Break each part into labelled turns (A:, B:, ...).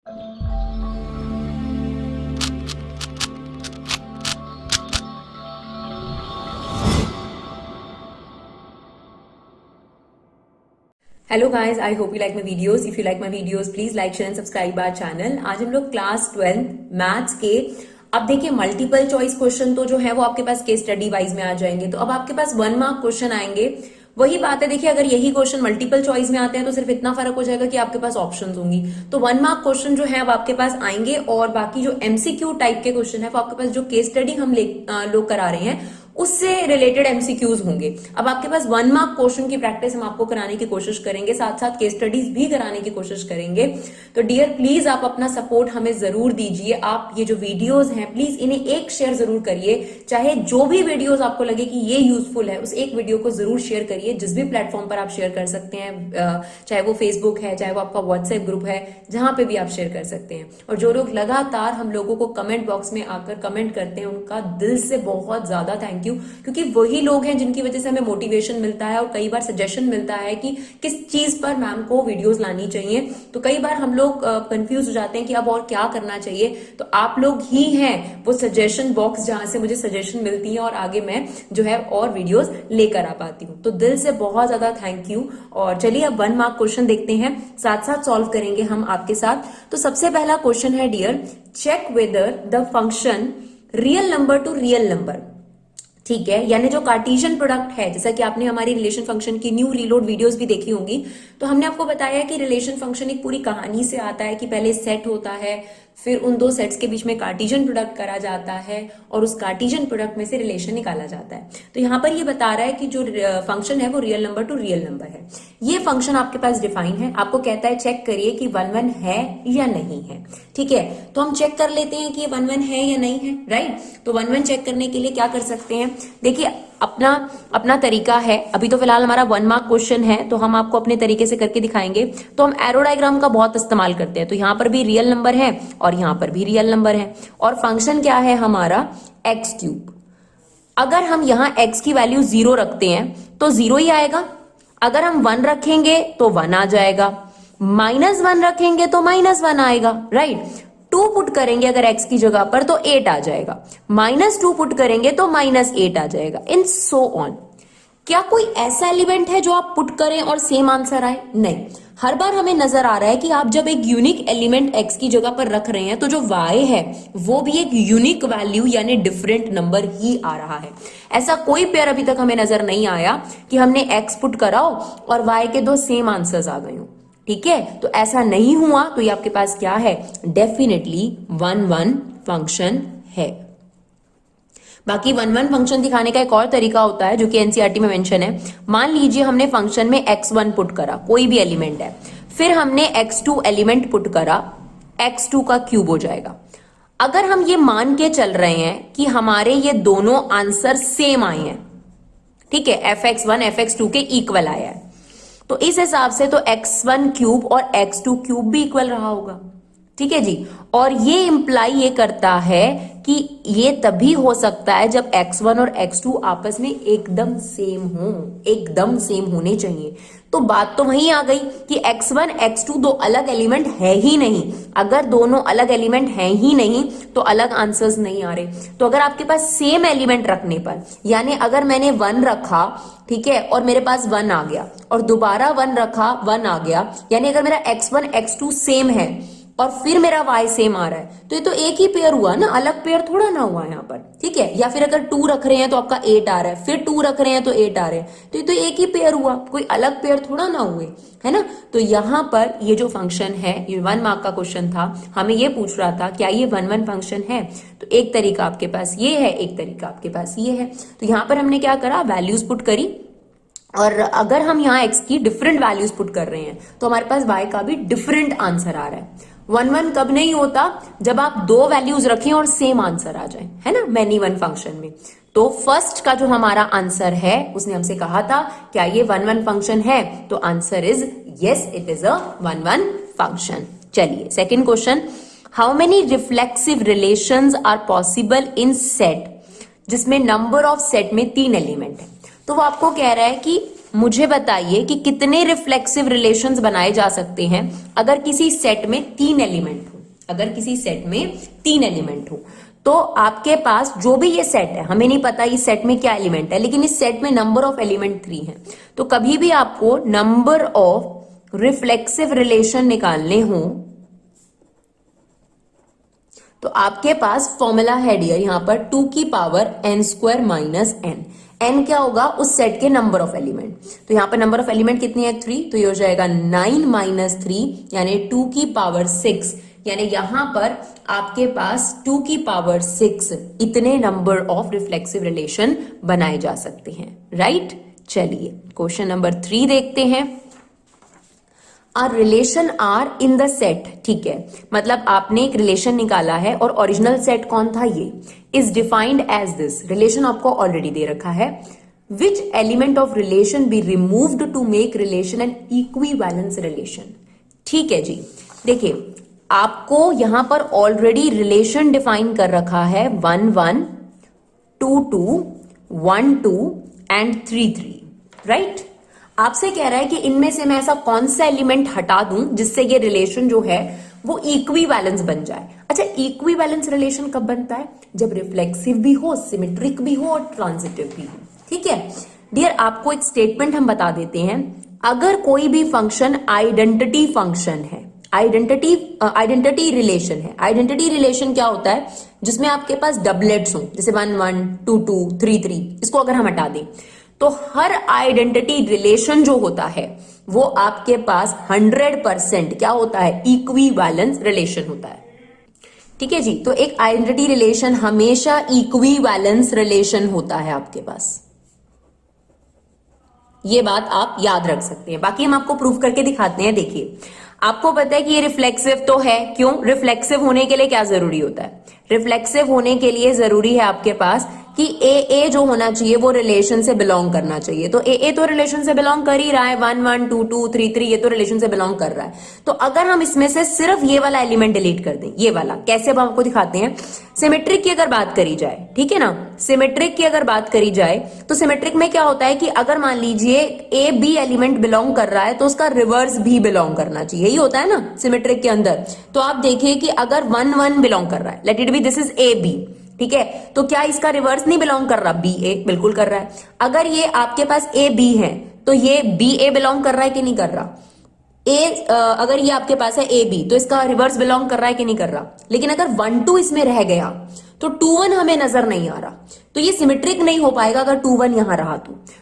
A: Hello guys, I hope you like my videos. If you like my videos please like share and subscribe our channel. आज हम लोग class 12 maths के, अब देखिए multiple choice question तो जो है वो आपके पास केस स्टडी वाइज में आ जाएंगे, तो अब आपके पास 1 मार्क क्वेश्चन आएंगे। वही बात है, देखिए अगर यही क्वेश्चन मल्टीपल चॉइस में आते हैं तो सिर्फ इतना फर्क हो जाएगा कि आपके पास ऑप्शंस होंगी। तो 1 मार्क क्वेश्चन जो है अब आपके पास आएंगे, और बाकी जो एमसीक्यू टाइप के क्वेश्चन है वो आपके पास जो केस स्टडी हम लोग करा रहे हैं उससे रिलेटेड एमसीक्यूज होंगे। अब आपके पास 1 मार्क क्वेश्चन की प्रैक्टिस हम आपको कराने की कोशिश करेंगे, साथ साथ केस स्टडीज भी कराने की कोशिश करेंगे। तो डियर प्लीज आप अपना सपोर्ट हमें जरूर दीजिए। आप ये जो वीडियोस हैं प्लीज इन्हें एक शेयर जरूर करिए, चाहे जो भी वीडियोस आपको लगे कि ये यूजफुल है उस एक वीडियो को जरूर शेयर करिए, जिस भी प्लेटफॉर्म पर आप शेयर कर सकते हैं, चाहे वो फेसबुक है, चाहे वो आपका व्हाट्सएप ग्रुप है, जहां पे भी आप शेयर कर सकते हैं। और जो लोग लगातार हम लोगों को कमेंट बॉक्स में आकर कमेंट करते हैं उनका दिल से बहुत ज्यादा थैंक यू, क्योंकि वही लोग हैं जिनकी वजह से हमें मोटिवेशन मिलता है और कई बार सजेशन मिलता है कि किस चीज पर मैम को वीडियोस लानी चाहिए। तो कई बार हम लोग कंफ्यूज हो जाते हैं कि अब और क्या करना चाहिए, तो आप लोग ही हैं वो सजेशन बॉक्स जहां से मुझे सजेशन मिलती है और आगे मैं जो है और वीडियोस लेकर आ पाती हूँ। तो दिल से बहुत ज्यादा थैंक यू। और चलिए अब 1 मार्क क्वेश्चन देखते हैं, साथ साथ सॉल्व करेंगे हम आपके साथ। तो सबसे पहला क्वेश्चन है dear, check whether the function real number to real number, ठीक है, यानी जो कार्टेशियन प्रोडक्ट है, जैसा कि आपने हमारी रिलेशन फंक्शन की न्यू रीलोड वीडियोस भी देखी होंगी, तो हमने आपको बताया कि रिलेशन फंक्शन एक पूरी कहानी से आता है कि पहले सेट होता है, फिर उन दो सेट्स के बीच में कार्टेशियन प्रोडक्ट करा जाता है और उस कार्टेशियन प्रोडक्ट में से रिलेशन निकाला जाता है। तो यहाँ पर ये बता रहा है कि जो फंक्शन है वो real number to real number है। ये फंक्शन आपके पास डिफाइन है, आपको कहता है चेक करिए कि 1 1 है या नहीं है। ठीक है, तो हम चेक कर लेते हैं कि ये 1 1 है या नहीं है, राइट। तो 1 1 चेक करने के लिए क्या कर सकते हैं, देखिए अपना तरीका है। अभी तो फिलहाल हमारा 1 मार्क क्वेश्चन है तो हम आपको अपने तरीके से करके दिखाएंगे। तो हम एरो डायग्राम का बहुत इस्तेमाल करते हैं, तो यहां पर भी रियल नंबर है और यहां पर भी रियल नंबर है, और फंक्शन क्या है हमारा एक्स क्यूब। अगर हम यहां x की वैल्यू 0 रखते हैं तो 0 ही आएगा, अगर हम 1 रखेंगे तो 1 आ जाएगा, -1 रखेंगे तो -1 आएगा, राइट। 2 पुट करेंगे अगर x की जगह पर तो 8 आ जाएगा, -2 पुट करेंगे तो -8 आ जाएगा, इन सो ऑन। क्या कोई ऐसा एलिमेंट है जो आप पुट करें और सेम आंसर आए? नहीं, हर बार हमें नजर आ रहा है कि आप जब एक यूनिक एलिमेंट x की जगह पर रख रहे हैं तो जो y है वो भी एक यूनिक वैल्यू यानी डिफरेंट नंबर ही आ रहा है। ऐसा कोई पेयर अभी तक हमें नजर नहीं आया कि हमने x पुट कराओ और y के 2 सेम आंसर्स आ गए हो। ठीक है, तो ऐसा नहीं हुआ, तो ये आपके पास क्या है, डेफिनेटली 1 1 फंक्शन है। बाकी 1 1 फंक्शन दिखाने का एक और तरीका होता है जो कि एनसीईआरटी में मेंशन है। मान लीजिए हमने फंक्शन में x1 पुट करा, कोई भी एलिमेंट है, फिर हमने x2 एलिमेंट पुट करा, x2 का क्यूब हो जाएगा। अगर हम ये मान के चल रहे हैं कि हमारे ये दोनों आंसर सेम आए हैं, ठीक है, fx1 fx2 के इक्वल आया है, तो इस हिसाब से तो x1 क्यूब और x2 क्यूब भी इक्वल रहा होगा। ठीक है जी, और ये इंप्लाई ये करता है कि ये तभी हो सकता है जब x1 और x2 आपस में एकदम सेम हो, एकदम सेम होने चाहिए। तो बात तो वहीं आ गई कि x1 x2 दो अलग एलिमेंट है ही नहीं। अगर दोनों अलग एलिमेंट है ही नहीं तो अलग आंसर्स नहीं आ रहे। तो अगर आपके पास सेम एलिमेंट रखने पर, यानी अगर मैंने 1 रखा, ठीक है, और मेरे पास 1 आ गया, और दोबारा 1 रखा 1 आ गया, यानी अगर मेरा x1 x2 सेम है और फिर मेरा y सेम आ रहा है, तो ये तो एक ही पेयर हुआ ना, अलग पेयर थोड़ा ना हुआ यहाँ पर। ठीक है, या फिर अगर 2 rख रहे हैं तो आपका 8 आ रहा है, फिर 2 रख रहे हैं तो 8 आ रहे हैं, तो ये तो एक ही पेयर हुआ, कोई अलग पेयर थोड़ा ना हुए, है ना। तो यहाँ पर ये जो फंक्शन है, ये 1 मार्क का क्वेश्चन था, हमें ये पूछ रहा था क्या ये 1 1 फंक्शन है। तो एक तरीका आपके पास ये है, एक तरीका आपके पास ये है। तो यहाँ पर हमने क्या करा, वैल्यूज पुट करी, और अगर हम यहाँ x की डिफरेंट वैल्यूज पुट कर रहे हैं तो हमारे पास y का भी डिफरेंट आंसर आ रहा है। 1 1 कब नहीं होता, जब आप 2 वैल्यूज रखें और सेम आंसर आ जाए, है ना, मैनी 1 फंक्शन में। तो फर्स्ट का जो हमारा आंसर है, उसने हमसे कहा था क्या ये 1 1 फंक्शन है, तो answer is yes, it is a 1 1 function. चलिए second question, how many reflexive relations are possible in set जिसमें नंबर ऑफ सेट में 3 एलिमेंट है। तो वो आपको कह रहा है कि मुझे बताइए कि कितने रिफ्लेक्सिव रिलेशंस बनाए जा सकते हैं अगर किसी सेट में 3 एलिमेंट हो। अगर किसी सेट में 3 एलिमेंट हो तो आपके पास जो भी ये सेट है, हमें नहीं पता इस सेट में क्या एलिमेंट है, लेकिन इस सेट में नंबर ऑफ एलिमेंट 3 है, तो कभी भी आपको नंबर ऑफ रिफ्लेक्सिव रिलेशन निकालने हो तो आपके पास फॉर्मूला है डियर यहां पर 2 की power n² minus n। n क्या होगा? उस सेट के नंबर ऑफ एलिमेंट। तो यहां पर नंबर ऑफ एलिमेंट कितनी है? 3, तो ये हो जाएगा 9 माइनस 3 यानी 2 की पावर 6, यानी यहां पर आपके पास 2 की पावर 6 इतने नंबर ऑफ रिफ्लेक्सिव रिलेशन बनाए जा सकते हैं, राइट? चलिए क्वेश्चन नंबर 3 देखते हैं। R relation R in the set, ठीक है, मतलब आपने एक रिलेशन निकाला है और ओरिजिनल सेट कौन था? ये is defined as this. Relation आपको ऑलरेडी दे रखा है। Which element of relation be removed to make relation an equivalence relation. ठीक है जी, देखिए आपको यहां पर ऑलरेडी रिलेशन डिफाइन कर रखा है 1 1 2 2 1 2 एंड 3 3, राइट? आपसे कह रहा है कि इनमें से मैं ऐसा कौन सा एलिमेंट हटा दूं जिससे ये रिलेशन जो है वो इक्विवेलेंस बन जाए। अच्छा, इक्विवेलेंस रिलेशन कब बनता है? जब रिफ्लेक्सिव भी हो, सिमेट्रिक भी हो और ट्रांजिटिव भी हो। ठीक है डियर, आपको एक स्टेटमेंट हम बता देते हैं। अगर कोई भी फंक्शन आइडेंटिटी फंक्शन है, आइडेंटिटी रिलेशन है। आइडेंटिटी रिलेशन क्या होता है? जिसमें आपके पास डबलेट्स हो, जैसे 1 1 2 2 3 3, इसको अगर हम हटा दें तो हर आइडेंटिटी रिलेशन जो होता है वो आपके पास 100% क्या होता है? इक्विवेलेंस रिलेशन होता है। ठीक है जी, तो एक आइडेंटिटी रिलेशन हमेशा इक्विवेलेंस रिलेशन होता है आपके पास। ये बात आप याद रख सकते हैं। बाकी हम आपको प्रूफ करके दिखाते हैं। देखिए, आपको पता है कि ये रिफ्लेक्सिव तो है। क्यों? रिफ्लेक्सिव होने के लिए क्या जरूरी होता है? रिफ्लेक्सिव होने के लिए जरूरी है आपके पास कि ए जो होना चाहिए वो रिलेशन से बिलोंग करना चाहिए। तो ए तो रिलेशन से बिलोंग कर ही रहा है, 1 1 2 2 3 3, ये तो रिलेशन से बिलोंग कर रहा है। तो अगर हम इसमें से सिर्फ ये वाला एलिमेंट डिलीट कर दें, ये वाला, कैसे अब आपको दिखाते हैं। सिमेट्रिक की अगर बात करी जाए, ठीक है ना, सिमेट्रिक की अगर बात करी जाए तो सिमेट्रिक में क्या होता है कि अगर मान लीजिए ए बी एलिमेंट बिलोंग कर रहा है तो उसका रिवर्स भी बिलोंग करना चाहिए, यही होता है ना सिमेट्रिक के अंदर। तो आप देखिए कि अगर 1 1 बिलोंग कर रहा है, let it be this is a b, ठीक है, तो क्या इसका रिवर्स नहीं बिलोंग कर रहा? बी ए बिल्कुल कर रहा है। अगर ये आपके पास ए बी है तो ये बी ए बिलोंग कर रहा है कि नहीं कर रहा? अगर ये आपके पास है ए बी तो इसका रिवर्स बिलोंग कर रहा है कि नहीं कर रहा? लेकिन अगर 1 2 इसमें रह गया तो 2 1 हमें नजर नहीं आ रहा, तो ये सिमेट्रिक नहीं हो पाएगा अगर 2 1 यहां रहा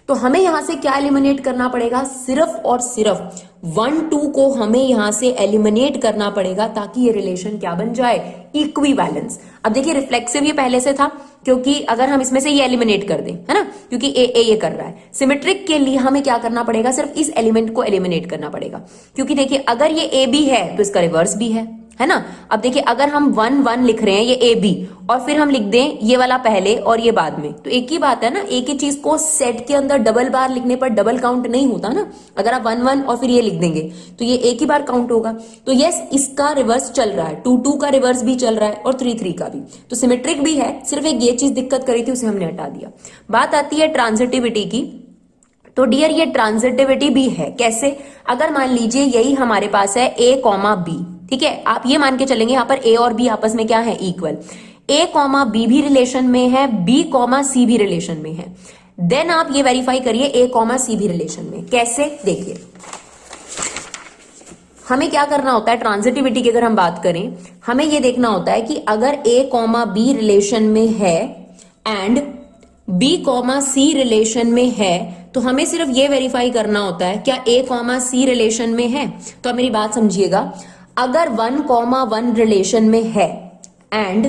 A: तो हमें यहां से क्या एलिमिनेट करना पड़ेगा? सिर्फ और सिर्फ 1 2 को हमें यहां से एलिमिनेट करना पड़ेगा ताकि ये रिलेशन क्या बन जाए? इक्विवेलेंस। अब देखिए रिफ्लेक्सिव ये पहले से था, क्योंकि अगर हम इसमें से ये एलिमिनेट कर दें, है ना, क्योंकि ए ये कर रहा है। सिमेट्रिक के लिए हमें क्या करना पड़ेगा? सिर्फ इस एलिमेंट को एलिमिनेट करना पड़ेगा, क्योंकि देखिए अगर ये ए बी है तो इसका रिवर्स भी है ना। अब देखिए अगर हम 1 1 लिख रहे हैं ये ए बी और फिर हम लिख दें ये वाला पहले और ये बाद में, तो एक ही बात है ना। एक ही चीज को सेट के अंदर डबल बार लिखने पर डबल काउंट नहीं होता ना। अगर आप 1 1 और फिर ये लिख देंगे तो ये एक ही बार काउंट होगा। तो यस, इसका रिवर्स चल रहा है, 2 2 का रिवर्स भी चल रहा है और 3 3 का भी, तो सिमेट्रिक भी है। सिर्फ एक ये चीज दिक्कत करी थी, उसे हमने हटा दिया। बात आती है ट्रांजिटिविटी की। तो डियर ये ट्रांजिटिविटी भी है। कैसे? अगर मान लीजिए यही हमारे पास है ए कॉमा बी, ठीक है, आप ये मान के चलेंगे यहां पर ए और बी आपस में क्या है? इक्वल। ए कॉमा बी भी रिलेशन में है, बी कॉमा सी भी रिलेशन में है। देन आप ये वेरीफाई करिए ए कॉमा सी भी रिलेशन में। कैसे? देखिए हमें क्या करना होता है ट्रांजिटिविटी की अगर हम बात करें, हमें ये देखना होता है कि अगर ए कॉमा बी रिलेशन में है and b comma c relation में है तो हमें सिर्फ ये वेरीफाई करना होता है क्या ए कॉमा सी रिलेशन में है। तो अब मेरी बात समझिएगा, अगर 1 कॉमा 1 रिलेशन में है एंड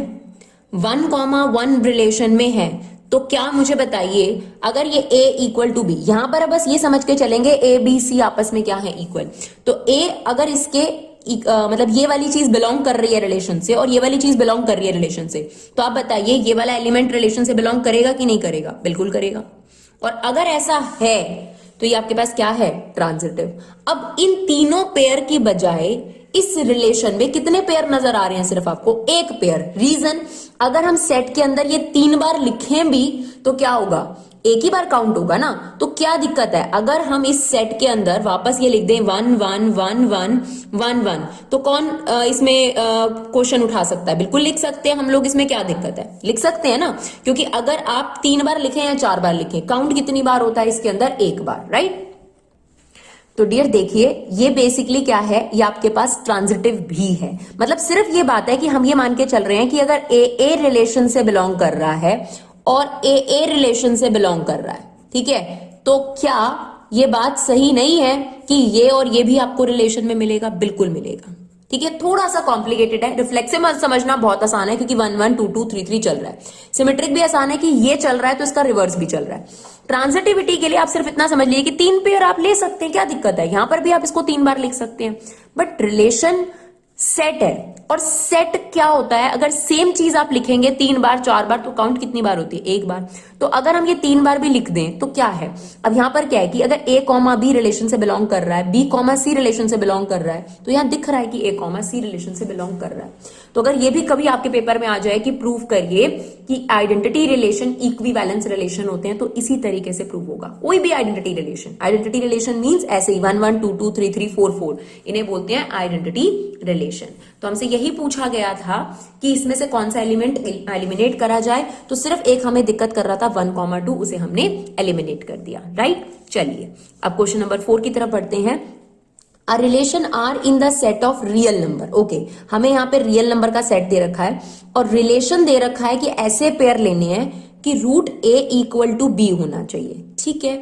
A: 1 कॉमा 1 रिलेशन में है तो क्या मुझे बताइए, अगर ये a इक्वल टू बी, यहां पर बस ये समझ के चलेंगे ए बी सी आपस में क्या है? इक्वल। तो a अगर इसके मतलब ये वाली चीज बिलोंग कर रही है रिलेशन से और ये वाली चीज बिलोंग कर रही है रिलेशन से, तो आप बताइए ये वाला एलिमेंट रिलेशन से बिलोंग करेगा कि नहीं करेगा? बिल्कुल करेगा। और अगर ऐसा है तो ये आपके पास क्या है? ट्रांजिटिव। अब इन तीनों पेयर की बजाय इस रिलेशन में कितने पेयर नजर आ रहे हैं? सिर्फ आपको एक पेयर। रीजन, अगर हम सेट के अंदर ये 3 बार लिखें भी तो क्या होगा? एक ही बार काउंट होगा ना, तो क्या दिक्कत है अगर हम इस सेट के अंदर वापस ये लिख दें 1 1 1 1 1 1, तो कौन इसमें क्वेश्चन उठा सकता है? बिल्कुल लिख सकते हैं हम लोग, इसमें क्या दिक्कत है? लिख सकते हैं ना, क्योंकि अगर आप 3 बार लिखें या 4 बार लिखें, काउंट कितनी बार होता है इसके अंदर? एक बार, राइट? तो डियर देखिए, ये बेसिकली क्या है, ये आपके पास ट्रांजिटिव भी है। मतलब सिर्फ ये बात है कि हम ये मान के चल रहे हैं कि अगर ए रिलेशन से बिलोंग कर रहा है और ए रिलेशन से बिलोंग कर रहा है, ठीक है, तो क्या ये बात सही नहीं है कि ये और ये भी आपको रिलेशन में मिलेगा? बिल्कुल मिलेगा, ठीक है। थोड़ा सा कॉम्प्लिकेटेड है, रिफ्लेक्सिव समझना बहुत आसान है क्योंकि 1 1 2 2 3 3 चल रहा है। सिमेट्रिक भी आसान है कि ये चल रहा है तो इसका रिवर्स भी चल रहा है। ट्रांजिटिविटी के लिए आप सिर्फ इतना समझ लीजिए कि 3 पेयर आप ले सकते हैं, क्या दिक्कत है? यहां पर भी आप इसको 3 बार लिख सकते हैं, बट रिलेशन सेट है, और सेट क्या होता है, अगर सेम चीज आप लिखेंगे 3 बार 4 बार तो काउंट कितनी बार होती है? एक बार। तो अगर हम ये 3 बार भी लिख दें तो क्या है, अब यहां पर क्या है कि अगर ए कॉमा बी रिलेशन से बिलोंग कर रहा है, बी कॉमा सी रिलेशन से बिलोंग कर रहा है, तो यहां दिख रहा है कि ए कॉमा सी रिलेशन से बिलोंग कर रहा है। तो अगर ये भी कभी आपके पेपर में आ जाए कि प्रूव करिए कि आइडेंटिटी रिलेशन इक्विवेलेंस रिलेशन होते हैं, तो इसी तरीके से प्रूव होगा। कोई भी आइडेंटिटी रिलेशन मींस ऐसे ही 1 1 2 2 3 3 4 4, इन्हें बोलते हैं आइडेंटिटी रिलेशन। तो हमसे यही पूछा गया था कि इसमें से कौन सा एलिमेंट एलिमिनेट करा जाए, तो सिर्फ एक हमें दिक्कत कर रहा था 1 2, उसे हमने एलिमिनेट कर दिया, राइट? चलिए अब क्वेश्चन नंबर 4 की तरफ बढ़ते हैं। A relation R in the set of real number. Okay, हमें यहाँ पे रियल नंबर का सेट दे रखा है और रिलेशन दे रखा है कि ऐसे पेयर लेने हैं कि root a equal to b होना चाहिए, ठीक है।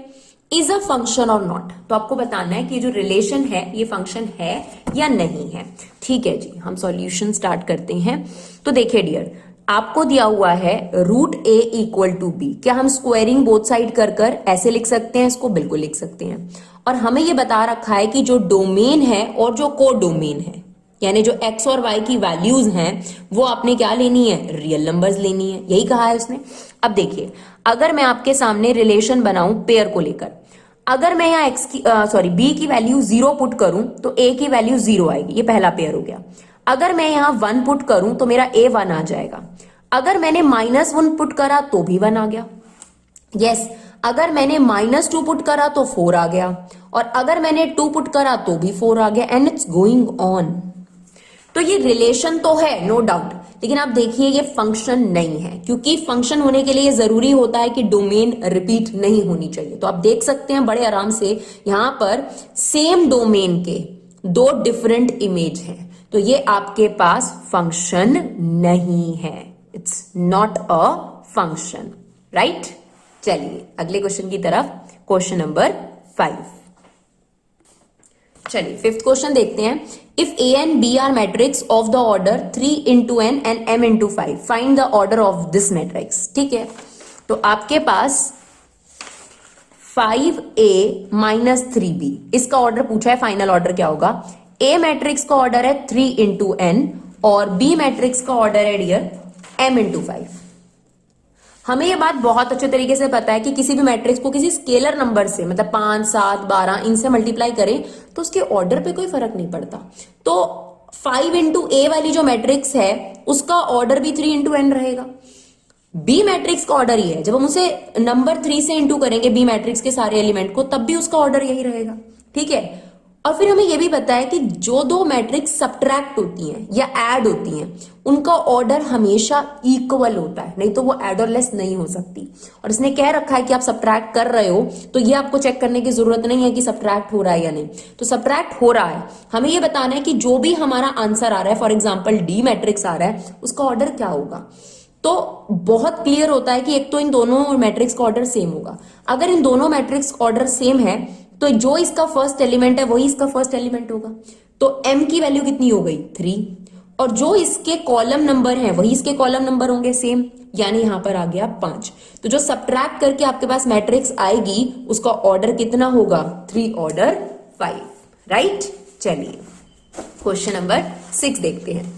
A: इज अ फंक्शन और नॉट, तो आपको बताना है कि जो रिलेशन है ये फंक्शन है या नहीं है, ठीक है जी। हम सॉल्यूशन स्टार्ट करते हैं। तो देखिए डियर, आपको दिया हुआ है root a equal to b. क्या हम स्क्वायरिंग बोथ साइड कर कर ऐसे लिख सकते हैं? इसको बिल्कुल लिख सकते हैं। और हमें ये बता रखा है कि जो डोमेन है और जो को डोमेन है, यानी जो एक्स और वाई की वैल्यूज हैं, वो आपने क्या लेनी है? रियल नंबर्स लेनी है, यही कहा है उसने। अब देखिए, अगर मैं आपके सामने रिलेशन बनाऊं पेयर को लेकर, अगर मैं यहाँ एक्स की बी की वैल्यू 0 पुट करूं तो ए की वैल्यू 0 आएगी, ये पहला पेयर हो गया। अगर मैं यहाँ 1 पुट करूं तो मेरा ए 1 आ जाएगा। अगर मैंने -1 पुट करा तो भी 1 आ गया, यस। अगर मैंने -2 पुट करा तो 4 आ गया, और अगर मैंने 2 पुट करा तो भी 4 आ गया, एंड इट्स गोइंग ऑन। तो ये रिलेशन तो है, नो डाउट, लेकिन आप देखिए ये फंक्शन नहीं है, क्योंकि फंक्शन होने के लिए जरूरी होता है कि डोमेन रिपीट नहीं होनी चाहिए। तो आप देख सकते हैं बड़े आराम से यहां पर सेम डोमेन के 2 डिफरेंट इमेज हैं, तो ये आपके पास फंक्शन नहीं है, it's not a function, right? चलिए अगले क्वेश्चन की तरफ, क्वेश्चन नंबर 5। चलिए 5th क्वेश्चन देखते हैं। If A and B are matrix of the order 3 into n and m into 5, find the order of this matrix, ठीक है। तो आपके पास 5a - 3b, इसका ऑर्डर पूछा है, फाइनल ऑर्डर क्या होगा? ए मैट्रिक्स का ऑर्डर है 3 into n और बी मैट्रिक्स का ऑर्डर है डियर m into 5। हमें ये बात बहुत अच्छे तरीके से पता है कि किसी भी मैट्रिक्स को किसी स्केलर नंबर से, मतलब 5 7 12 इनसे मल्टीप्लाई करें तो उसके ऑर्डर पे कोई फर्क नहीं पड़ता। तो 5 into a वाली जो मैट्रिक्स है उसका ऑर्डर भी 3 into n रहेगा। बी मैट्रिक्स का ऑर्डर ये है, जब हम उसे नंबर 3 से इंटू करेंगे बी मैट्रिक्स के सारे एलिमेंट को, तब भी उसका ऑर्डर यही रहेगा, ठीक है। और फिर हमें यह भी पता है कि जो 2 मैट्रिक्स सब्ट्रैक्ट होती हैं या ऐड होती हैं, उनका ऑर्डर हमेशा इक्वल होता है, नहीं तो वो ऐड और लेस नहीं हो सकती। और इसने कह रखा है कि आप सब्ट्रैक्ट कर रहे हो तो ये आपको चेक करने की जरूरत नहीं है कि सब्ट्रैक्ट हो रहा है या नहीं। तो सब्ट्रैक्ट हो रहा है, हमें ये बताना है कि जो भी हमारा आंसर आ रहा है, फॉर एग्जाम्पल डी मैट्रिक्स आ रहा है, उसका ऑर्डर क्या होगा। तो बहुत क्लियर होता है कि एक तो इन दोनों मैट्रिक्स का ऑर्डर सेम होगा। अगर इन दोनों मैट्रिक्स ऑर्डर सेम है तो जो इसका फर्स्ट एलिमेंट है वही इसका फर्स्ट एलिमेंट होगा। तो m की वैल्यू कितनी हो गई? 3, और जो इसके कॉलम नंबर हैं वही इसके कॉलम नंबर होंगे सेम, यानी यहां पर आ गया 5। तो जो सब्ट्रैक्ट करके आपके पास मैट्रिक्स आएगी उसका ऑर्डर कितना होगा? 3 ऑर्डर 5, राइट? चलिए क्वेश्चन नंबर 6 देखते हैं।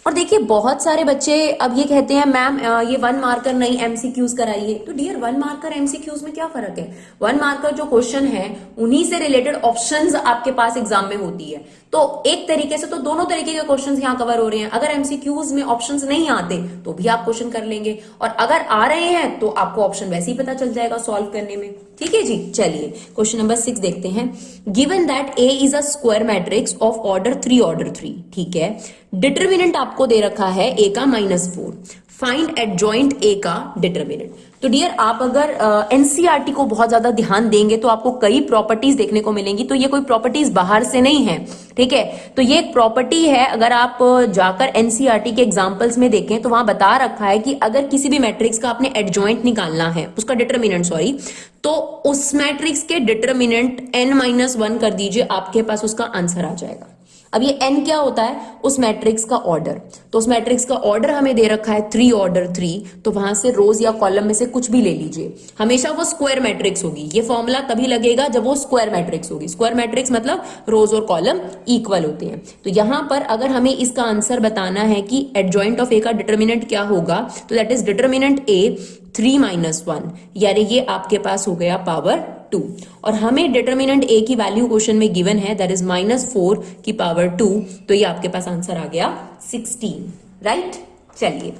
A: और देखिए बहुत सारे बच्चे अब ये कहते हैं मैम ये 1 मार्कर नहीं एमसीक्यूज कराइए। तो डियर 1 मार्कर एमसीक्यूज में क्या फर्क है? 1 मार्कर जो क्वेश्चन है उन्हीं से रिलेटेड ऑप्शंस आपके पास एग्जाम में होती है, तो एक तरीके से तो दोनों तरीके के क्वेश्चंस यहाँ कवर हो रहे हैं। अगर एमसीक्यूज में ऑप्शंस नहीं आते तो भी आप क्वेश्चन कर लेंगे, और अगर आ रहे हैं तो आपको ऑप्शन वैसे ही पता चल जाएगा सॉल्व करने में। ठीक है जी, चलिए क्वेश्चन नंबर 6 देखते हैं। Given that A is a square matrix of order 3, ठीक है। डिटर्मिनेंट आपको दे रखा है ए का -4, फाइंड एडजॉइंट ए का डिटर्मिनेंट। तो डियर, आप अगर एनसीईआरटी को बहुत ज्यादा ध्यान देंगे तो आपको कई प्रॉपर्टीज देखने को मिलेंगी। तो ये कोई प्रॉपर्टीज बाहर से नहीं है, ठीक है। तो ये एक प्रॉपर्टी है, अगर आप जाकर एनसीईआरटी के एग्जांपल्स में देखें तो वहां बता रखा है कि अगर किसी भी मैट्रिक्स का आपने एडजॉइंट निकालना है, उसका डिटर्मिनेंट सॉरी, तो उस मैट्रिक्स के डिटर्मिनेंट n-1 कर दीजिए, आपके पास उसका आंसर आ जाएगा। अब ये n क्या होता है? उस मैट्रिक्स का ऑर्डर। तो उस मैट्रिक्स का ऑर्डर हमें दे रखा है 3 ऑर्डर 3, तो वहां से रोज या कॉलम में से कुछ भी ले लीजिए, हमेशा वो स्क्वायर मैट्रिक्स होगी। ये फॉर्मूला तभी लगेगा जब वो स्क्वायर मैट्रिक्स होगी। स्क्वायर मैट्रिक्स मतलब रोज और कॉलम इक्वल होते हैं। तो यहां पर अगर हमें इसका आंसर बताना है कि एडजॉइंट ऑफ ए का डिटर्मिनेंट क्या होगा, तो दैट इज डिटर्मिनेंट ए 3-1, यानी ये आपके पास हो गया पावर 2। और हमें डिटर्मिनेंट ए की वैल्यू क्वेश्चन में गिवन है, दैट इज -4 की पावर 2, तो ये आपके पास आंसर आ गया 16, राइट। चलिए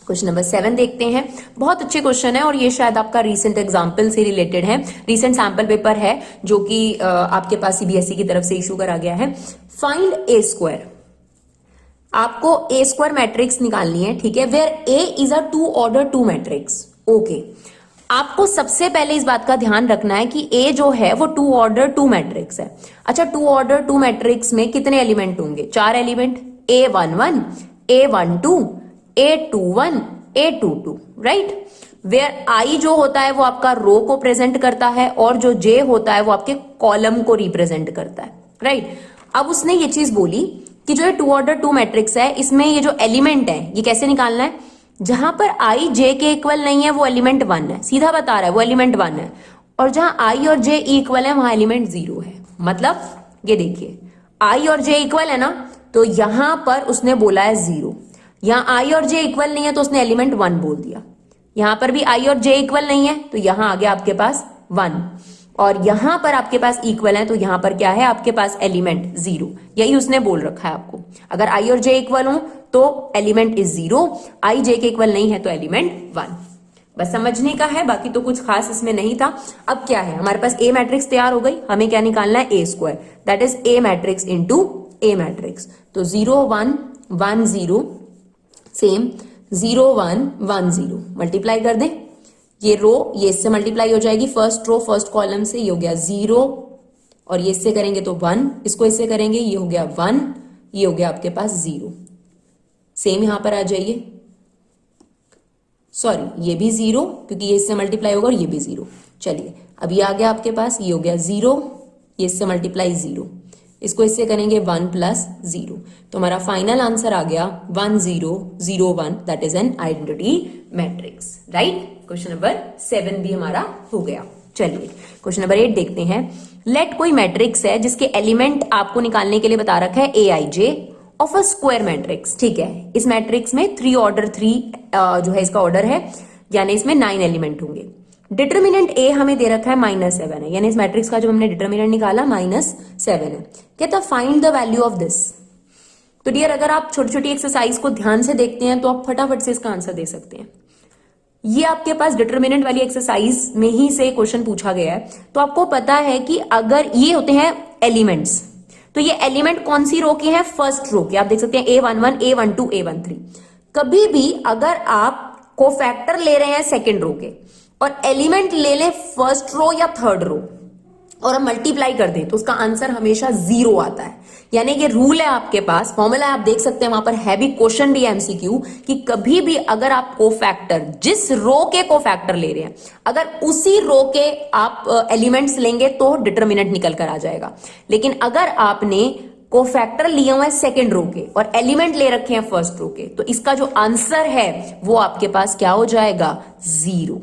A: क्वेश्चन नंबर 7 देखते हैं। बहुत अच्छे क्वेश्चन है और ये शायद आपका रीसेंट एग्जाम्पल से रिलेटेड है, रीसेंट सैंपल पेपर है जो कि आपके पास सीबीएसई की तरफ से इशू करा गया है। फाइंड ए स्क्वायर, आपको ए स्क्वायर मैट्रिक्स निकालनी है, ठीक है, where A is a 2 order 2 matrix. Okay, आपको सबसे पहले इस बात का ध्यान रखना है कि ए जो है वो 2 ऑर्डर 2 मैट्रिक्स है। अच्छा, 2 ऑर्डर 2 मैट्रिक्स में कितने एलिमेंट होंगे? 4 element, A11, A12, A21, A22, right. Where I जो होता है वो आपका रो को प्रेजेंट करता है और जो जे होता है वो आपके कॉलम को रिप्रेजेंट करता है, राइट। अब उसने ये चीज बोली कि जो ये 2 ऑर्डर 2 मैट्रिक्स है, इसमें ये जो एलिमेंट है ये कैसे निकालना है? जहां पर आई जे के इक्वल नहीं है वो एलिमेंट 1 है, सीधा बता रहा है वो एलिमेंट 1 है। और जहां आई और जे इक्वल है वहां एलिमेंट 0 है। मतलब ये देखिए, आई और जे इक्वल है ना, तो यहां पर उसने बोला है 0। यहां आई और जे इक्वल नहीं है तो उसने एलिमेंट 1 बोल दिया। यहां पर भी आई और जे इक्वल नहीं है तो यहां आ गया आपके पास 1, और यहां पर आपके पास इक्वल है तो यहां पर क्या है आपके पास? एलिमेंट 0। यही उसने बोल रखा है आपको, अगर आई और जे इक्वल हो तो एलिमेंट इज 0, आई जे के इक्वल नहीं है तो एलिमेंट 1। बस समझने का है, बाकी तो कुछ खास इसमें नहीं था। अब क्या है, हमारे पास ए मैट्रिक्स तैयार हो गई, हमें क्या निकालना है? A square, that is A matrix into A matrix. तो 0 1 1 0 सेम 0 1 1 0 मल्टीप्लाई कर दें, ये रो ये इससे मल्टीप्लाई हो जाएगी, फर्स्ट रो फर्स्ट कॉलम से, ये हो गया 0, और ये इससे करेंगे तो 1, इसको इससे करेंगे ये हो गया 1, ये हो गया आपके पास 0। सेम यहां पर आ जाइए, सॉरी ये भी 0 क्योंकि ये इससे मल्टीप्लाई होगा और ये भी 0। चलिए अब ये आ गया आपके पास, ये हो गया 0, ये इससे मल्टीप्लाई 0, इसको इससे करेंगे 1 + 0, तो हमारा फाइनल आंसर आ गया 1 0 0 1, that is an identity matrix, right. Question number 7 भी हमारा हो गया। चलिए क्वेश्चन नंबर 8 देखते हैं। लेट कोई मैट्रिक्स है जिसके एलिमेंट आपको निकालने के लिए बता रखा है Aij of a square matrix, ठीक है। इस मैट्रिक्स में 3 ऑर्डर 3 जो है इसका ऑर्डर है, यानी इसमें 9 एलिमेंट होंगे। डिटर्मिनेंट ए हमें दे रखा है -7 है, यानी इस मैट्रिक्स का जो हमने डिटर्मिनेंट निकाला -7 है। कहता find the value of this. तो डियर, अगर आप छोटी छोटी एक्सरसाइज को ध्यान से देखते हैं तो आप फटाफट से इसका आंसर दे सकते हैं। ये आपके पास डिटर्मिनेंट वाली एक्सरसाइज में ही से क्वेश्चन पूछा गया है। तो आपको पता है कि अगर ये होते हैं एलिमेंट्स, तो ये एलिमेंट कौन सी रो के हैं? फर्स्ट रो के। आप देख सकते हैं A11 A12 A13। कभी भी अगर आप कोफैक्टर ले रहे हैं सेकेंड रो के और एलिमेंट ले लें फर्स्ट रो या थर्ड रो और हम मल्टीप्लाई कर दें तो उसका आंसर हमेशा 0 आता है। यानी ये रूल है आपके पास, फॉर्मूला आप देख सकते हैं, वहां पर है भी, क्वेश्चन भी एमसीक्यू, कि कभी भी अगर आप कोफैक्टर, जिस रो के कोफैक्टर ले रहे हैं, अगर उसी रो के आप एलिमेंट्स लेंगे तो डिटर्मिनेंट निकल कर आ जाएगा। लेकिन अगर आपने कोफैक्टर लिए हुए हैं सेकेंड रो के और एलिमेंट ले रखे हैं फर्स्ट रो के, तो इसका जो आंसर है वो आपके पास क्या हो जाएगा? 0,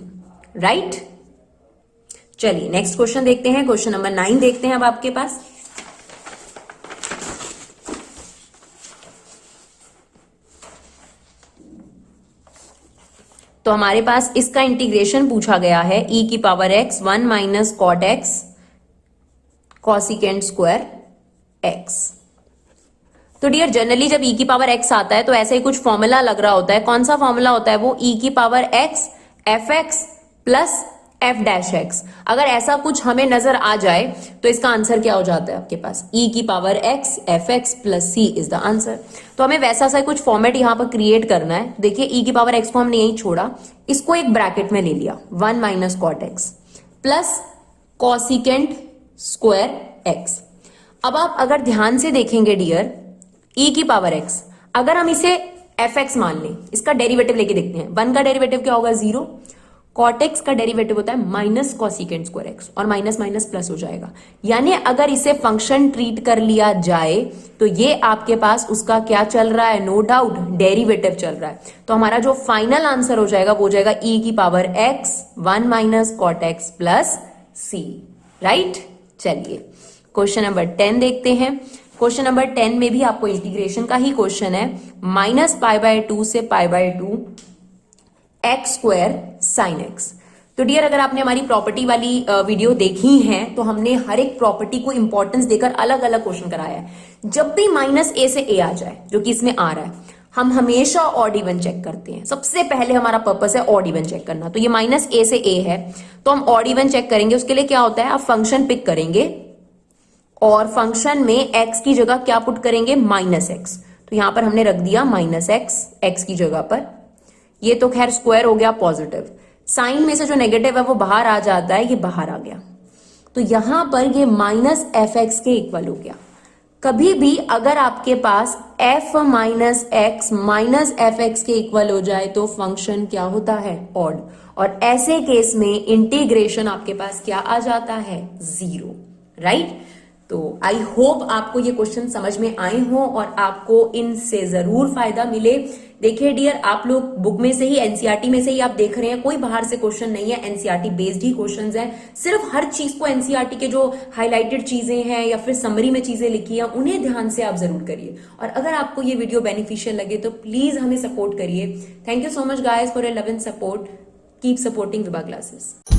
A: राइट। चलिए नेक्स्ट क्वेश्चन देखते हैं। क्वेश्चन नंबर 9 देखते हैं अब आपके पास। तो हमारे पास इसका इंटीग्रेशन पूछा गया है, e⁻x 1 - cot x cosecant square x। तो डियर जनरली जब e की पावर x आता है तो ऐसे ही कुछ फॉर्मूला लग रहा होता है। कौन सा फॉर्मूला होता है वो? e की power x F x plus F dash x. अगर ऐसा कुछ हमें नजर आ जाए तो इसका आंसर क्या हो जाता है आपके पास? e की power x F x plus c is the answer. तो हमें वैसा सा कुछ फॉर्मेट यहां पर क्रिएट करना है। देखिए e की पावर x को हमने यही छोड़ा, इसको एक ब्रैकेट में ले लिया 1 minus cot x plus cosecant square x। अब आप अगर ध्यान से देखेंगे डियर, e की पावर x अगर हम इसे fx मान लें, इसका डेरिवेटिव लेके देखते हैं। 1 का डेरिवेटिव क्या होगा? 0। कॉट एक्स का डेरिवेटिव होता है माइनस कॉसिकेंट स्क्वायर एक्स, और माइनस माइनस प्लस हो जाएगा। यानी अगर इसे फंक्शन ट्रीट कर लिया जाए तो ये आपके पास उसका क्या चल रहा है? नो डाउट डेरिवेटिव चल रहा है। तो हमारा जो फाइनल आंसर हो जाएगा वो हो जाएगा e की power x 1 minus cot x plus c। Right, चलिए क्वेश्चन नंबर 10 देखते हैं। क्वेश्चन नंबर 10 में भी आपको इंटीग्रेशन का ही क्वेश्चन है। -π/2 से π/2 एक्स स्क्वायर साइन एक्स। तो डियर अगर आपने हमारी प्रॉपर्टी वाली वीडियो देखी है तो हमने हर एक प्रॉपर्टी को इंपॉर्टेंस देकर अलग अलग क्वेश्चन कराया है। जब भी -a से a आ जाए, जो कि इसमें आ रहा है, हम हमेशा ऑड इवन चेक करते हैं। सबसे पहले हमारा पर्पस है ऑड इवन चेक करना। तो ये -a से a है तो हम ऑड इवन चेक करेंगे। उसके लिए क्या होता है, आप फंक्शन पिक करेंगे और फंक्शन में x की जगह क्या पुट करेंगे? -x। तो यहां पर हमने रख दिया -x x की जगह पर। ये तो खैर स्क्वायर हो गया पॉजिटिव, साइन में से जो नेगेटिव है वो बाहर आ जाता है, ये बाहर आ गया। तो यहां पर ये -fx के इक्वल हो गया। कभी भी अगर आपके पास f minus x minus F x के इक्वल हो जाए तो फंक्शन क्या होता है? ऑड। और ऐसे केस में इंटीग्रेशन आपके पास क्या आ जाता है? 0। राइट। तो आई होप आपको ये क्वेश्चन समझ में आए हो और आपको इनसे जरूर फायदा मिले। देखिए डियर, आप लोग बुक में से ही, एनसीईआरटी में से ही आप देख रहे हैं, कोई बाहर से क्वेश्चन नहीं है, एनसीईआरटी बेस्ड ही क्वेश्चंस हैं। सिर्फ हर चीज को एनसीईआरटी के जो हाईलाइटेड चीजें हैं या फिर समरी में चीजें लिखी है उन्हें ध्यान से आप जरूर करिए। और अगर आपको ये वीडियो बेनिफिशियल लगे तो प्लीज हमें सपोर्ट करिए। Thank you so much guys for your love and support. Keep supporting Vibha classes.